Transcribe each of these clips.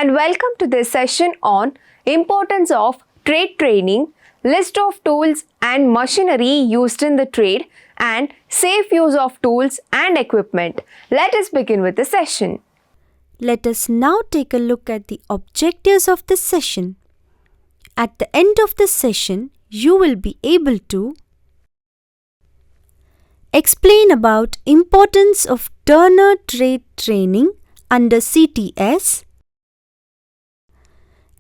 and welcome to this session on importance of trade training, list of tools and machinery used in the trade and safe use of tools and equipment. Let us begin with the session. Let us now take a look at the objectives of this session. At the end of the session, you will be able to explain about importance of Turner trade training under CTS,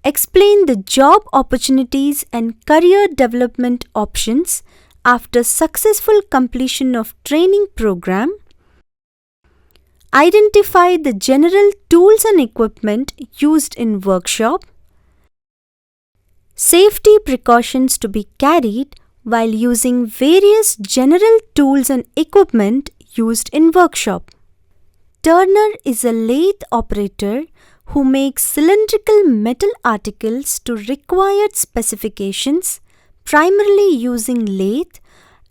explain the job opportunities and career development options after successful completion of training program, identify the general tools and equipment used in workshop, safety precautions to be carried while using various general tools and equipment used in workshop. Turner is a lathe operator who makes cylindrical metal articles to required specifications, primarily using lathe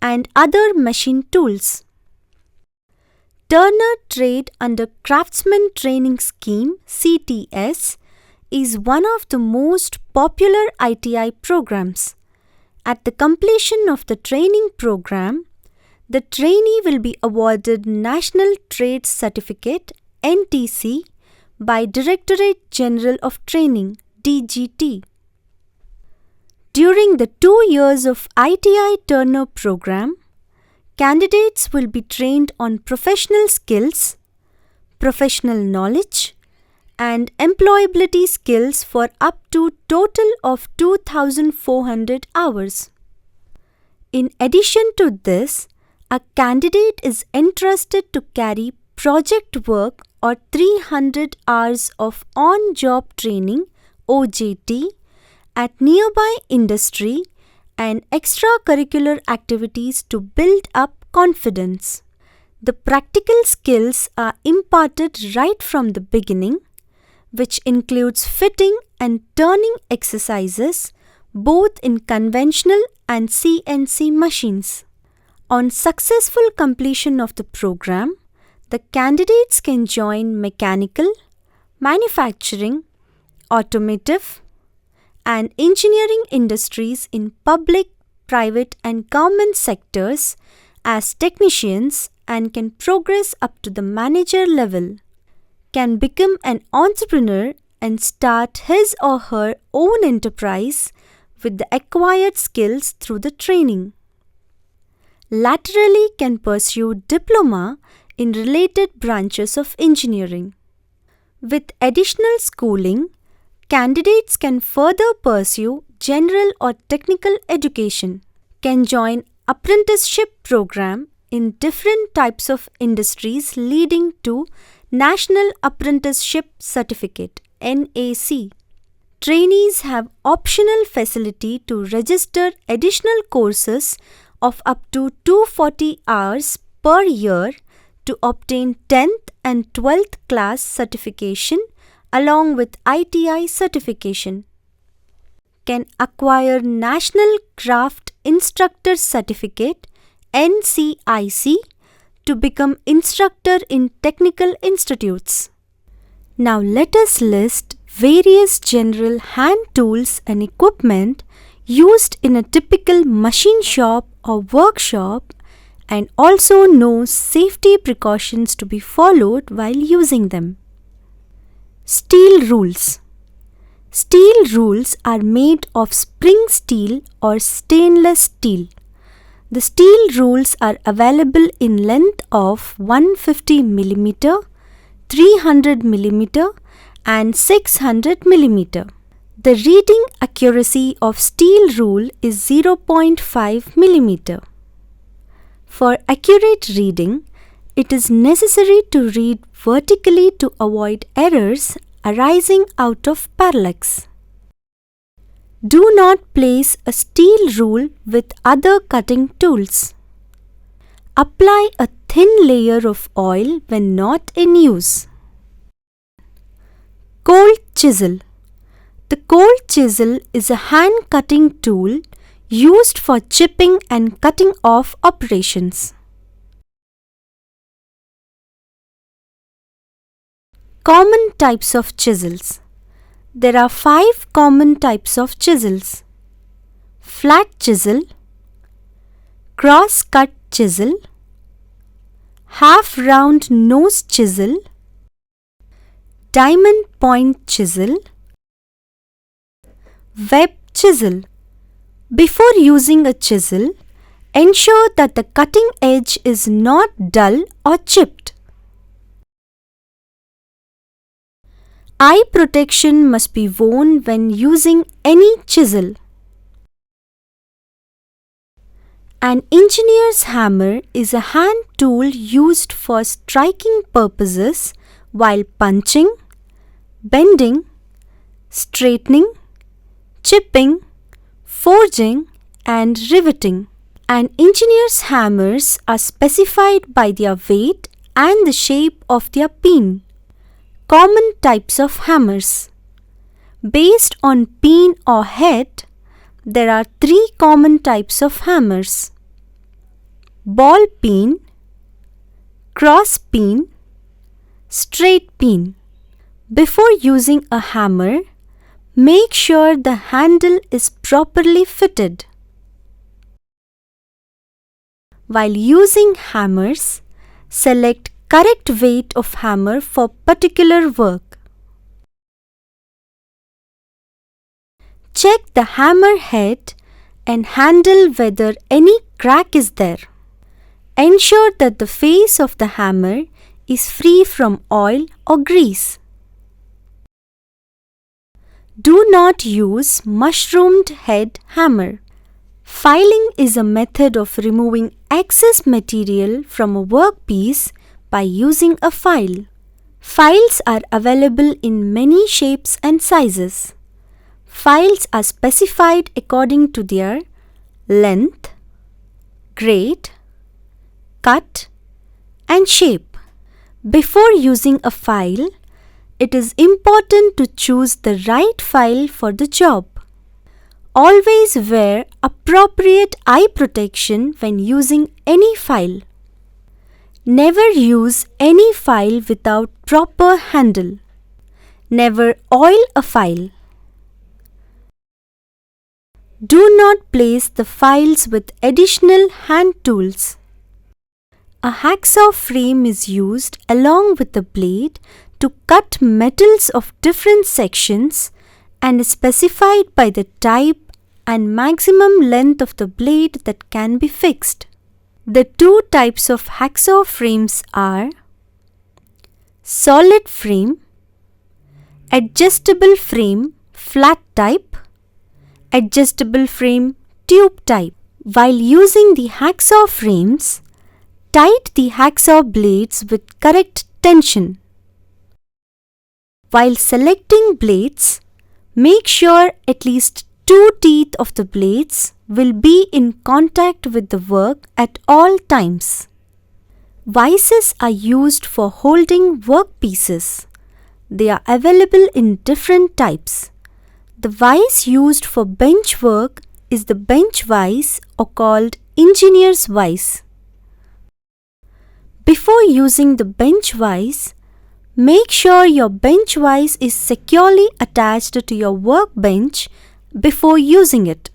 and other machine tools. Turner Trade under Craftsman Training Scheme (CTS) is one of the most popular ITI programs. At the completion of the training program, the trainee will be awarded National Trade Certificate (NTC) by Directorate General of Training (DGT). During the 2 years of ITI Turner program, candidates will be trained on professional skills, professional knowledge, and employability skills for up to total of 2,400 hours. In addition to this, a candidate is entrusted to carry project work or 300 hours of on-job training (OJT) at nearby industry and extracurricular activities to build up confidence. The practical skills are imparted right from the beginning, which includes fitting and turning exercises both in conventional and CNC machines. On successful completion of the program, the candidates can join mechanical, manufacturing, automotive, and engineering industries in public, private, and government sectors as technicians and can progress up to the manager level, can become an entrepreneur and start his or her own enterprise with the acquired skills through the training. Laterally can pursue diploma in related branches of engineering. With additional schooling, candidates can further pursue general or technical education, can join apprenticeship program in different types of industries leading to National Apprenticeship Certificate (NAC). Trainees have optional facility to register additional courses of up to 240 hours per year to obtain 10th and 12th class certification along with ITI certification. Can acquire National Craft Instructor Certificate (NCIC) to become instructor in technical institutes. Now let us list various general hand tools and equipment used in a typical machine shop or workshop and also know safety precautions to be followed while using them. Steel rules. Steel rules are made of spring steel or stainless steel. The steel rules are available in length of 150 mm, 300 mm and 600 mm. The reading accuracy of steel rule is 0.5 mm. For accurate reading, it is necessary to read vertically to avoid errors arising out of parallax. Do not place a steel rule with other cutting tools. Apply a thin layer of oil when not in use. Cold chisel. The cold chisel is a hand-cutting tool used for chipping and cutting off operations. Common types of chisels. There are 5 common types of chisels: flat chisel, cross-cut chisel, half-round nose chisel, diamond point chisel, web chisel. Before using a chisel, ensure that the cutting edge is not dull or chipped. Eye protection must be worn when using any chisel. An engineer's hammer is a hand tool used for striking purposes while punching, bending, straightening, chipping, forging and riveting. An engineer's hammers are specified by their weight and the shape of their pin. Common types of hammers. Based on pin or head, there are 3 common types of hammers: ball peen, cross peen, straight peen. Before using a hammer, make sure the handle is properly fitted. While using hammers, select correct weight of hammer for particular work. Check the hammer head and handle whether any crack is there. Ensure that the face of the hammer is free from oil or grease. Do not use mushroomed head hammer. Filing is a method of removing excess material from a workpiece by using a file. Files are available in many shapes and sizes. Files are specified according to their length, grade, cut, and shape. Before using a file, it is important to choose the right file for the job. Always wear appropriate eye protection when using any file. Never use any file without proper handle. Never oil a file. Do not place the files with additional hand tools. A hacksaw frame is used along with the blade to cut metals of different sections and is specified by the type and maximum length of the blade that can be fixed. The 2 types of hacksaw frames are solid frame, adjustable frame flat type, adjustable frame tube type. While using the hacksaw frames, tight the hacksaw blades with correct tension. While selecting blades, make sure at least 2 teeth of the blades will be in contact with the work at all times. Vices are used for holding workpieces. They are available in different types. The vice used for bench work is the bench vice or called engineer's vice. Before using the bench vice, make sure your bench vice is securely attached to your workbench before using it.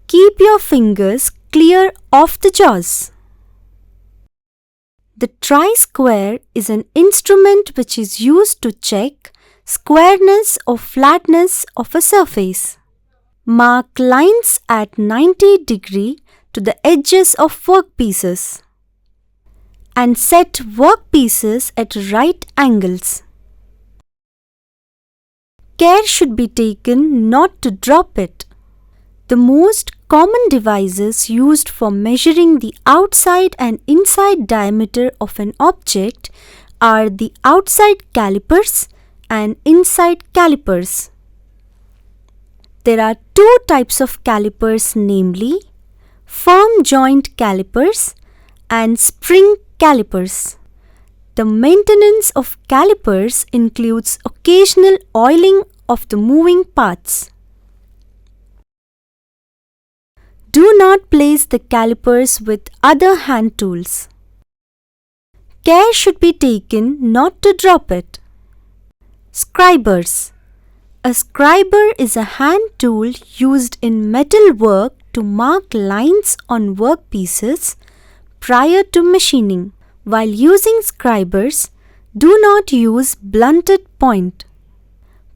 Keep your fingers clear of the jaws. The tri-square is an instrument which is used to check squareness or flatness of a surface. Mark lines at 90 degrees to the edges of workpieces and set workpieces at right angles. Care should be taken not to drop it. The most common devices used for measuring the outside and inside diameter of an object are the outside calipers and inside calipers. There are 2 types of calipers, namely firm joint calipers and spring calipers. The maintenance of calipers includes occasional oiling of the moving parts. Do not place the calipers with other hand tools. Care should be taken not to drop it. Scribers. A scriber is a hand tool used in metal work to mark lines on workpieces prior to machining. While using scribers, do not use blunted point.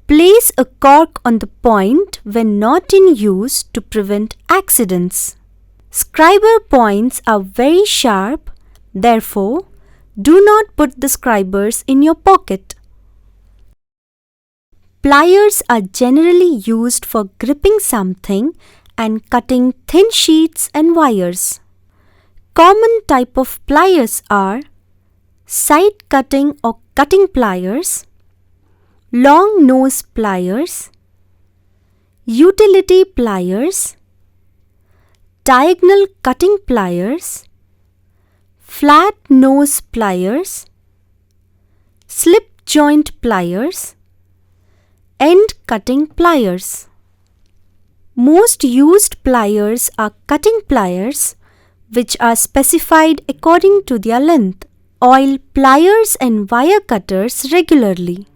Place a cork on the point when not in use to prevent accidents. Scriber points are very sharp, therefore, do not put the scribers in your pocket. Pliers are generally used for gripping something and cutting thin sheets and wires. Common type of pliers are side cutting or cutting pliers, long nose pliers, utility pliers, diagonal cutting pliers, flat nose pliers, slip joint pliers, end cutting pliers. Most used pliers are cutting pliers, which are specified according to their length. Oil pliers and wire cutters regularly.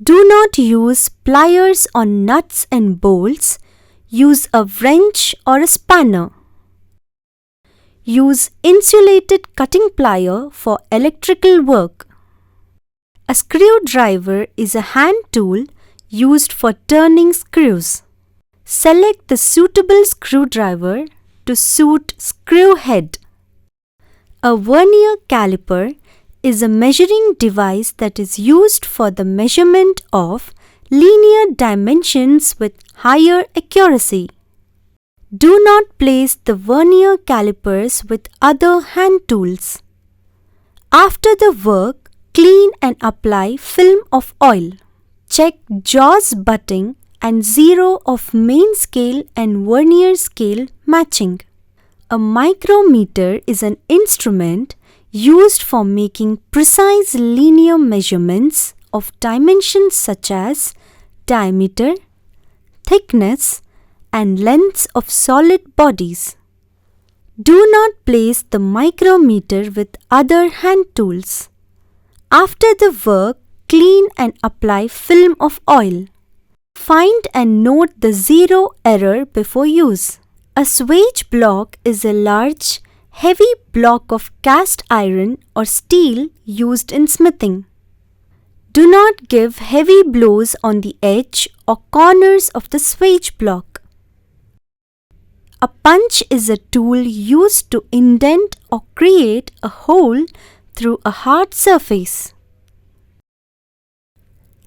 Do not use pliers on nuts and bolts. Use a wrench or a spanner. Use insulated cutting plier for electrical work. A screwdriver is a hand tool used for turning screws. Select the suitable screwdriver to suit screw head. A vernier caliper is a measuring device that is used for the measurement of linear dimensions with higher accuracy. Do not place the vernier calipers with other hand tools. After the work, clean and apply film of oil. Check jaws butting and zero of main scale and vernier scale matching. A micrometer is an instrument used for making precise linear measurements of dimensions such as diameter, thickness, and lengths of solid bodies. Do not place the micrometer with other hand tools. After the work, clean and apply film of oil. Find and note the zero error before use. A swage block is a large, heavy block of cast iron or steel used in smithing. Do not give heavy blows on the edge or corners of the swage block. A punch is a tool used to indent or create a hole through a hard surface.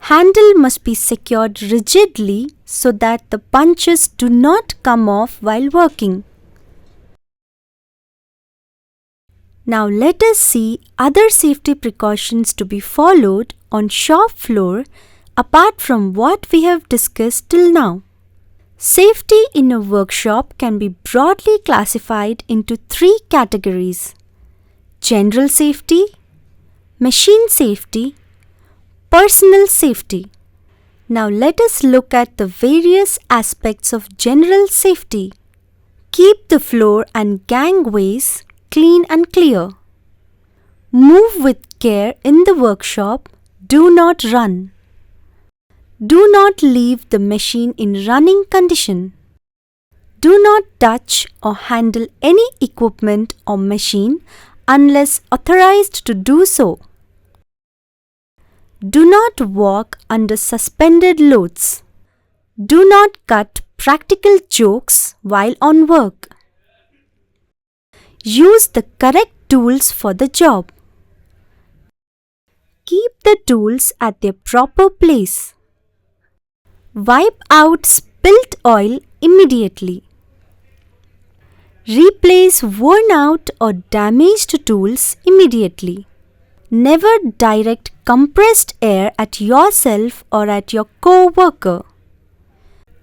Handle must be secured rigidly so that the punches do not come off while working. Now let us see other safety precautions to be followed on shop floor apart from what we have discussed till now. Safety in a workshop can be broadly classified into three categories: general safety, machine safety, personal safety. Now let us look at the various aspects of general safety. Keep the floor and gangways clean and clear. Move with care in the workshop. Do not run. Do not leave the machine in running condition. Do not touch or handle any equipment or machine unless authorized to do so. Do not walk under suspended loads. Do not cut practical jokes while on work. Use the correct tools for the job. Keep the tools at their proper place. Wipe out spilt oil immediately. Replace worn out or damaged tools immediately. Never direct compressed air at yourself or at your co-worker.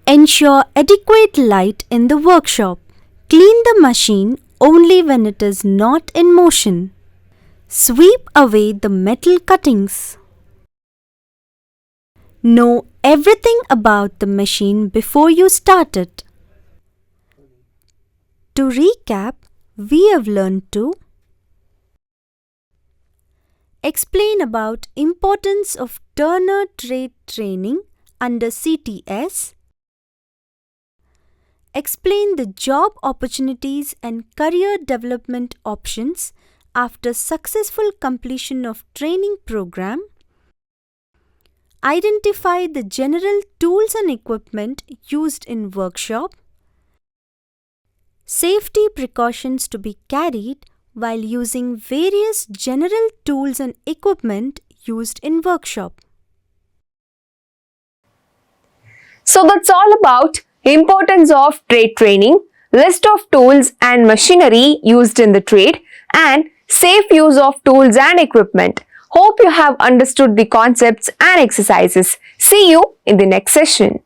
Ensure adequate light in the workshop. Clean the machine only when it is not in motion. Sweep away the metal cuttings. Know everything about the machine before you start it. To recap, we have learned to Explain about importance of Turner trade training under CTS. Explain the job opportunities and career development options after successful completion of training program. Identify the general tools and equipment used in workshop. Safety precautions to be carried while using various general tools and equipment used in workshop. So that's all about importance of trade training, list of tools and machinery used in the trade, and safe use of tools and equipment. Hope you have understood the concepts and exercises. See you in the next session.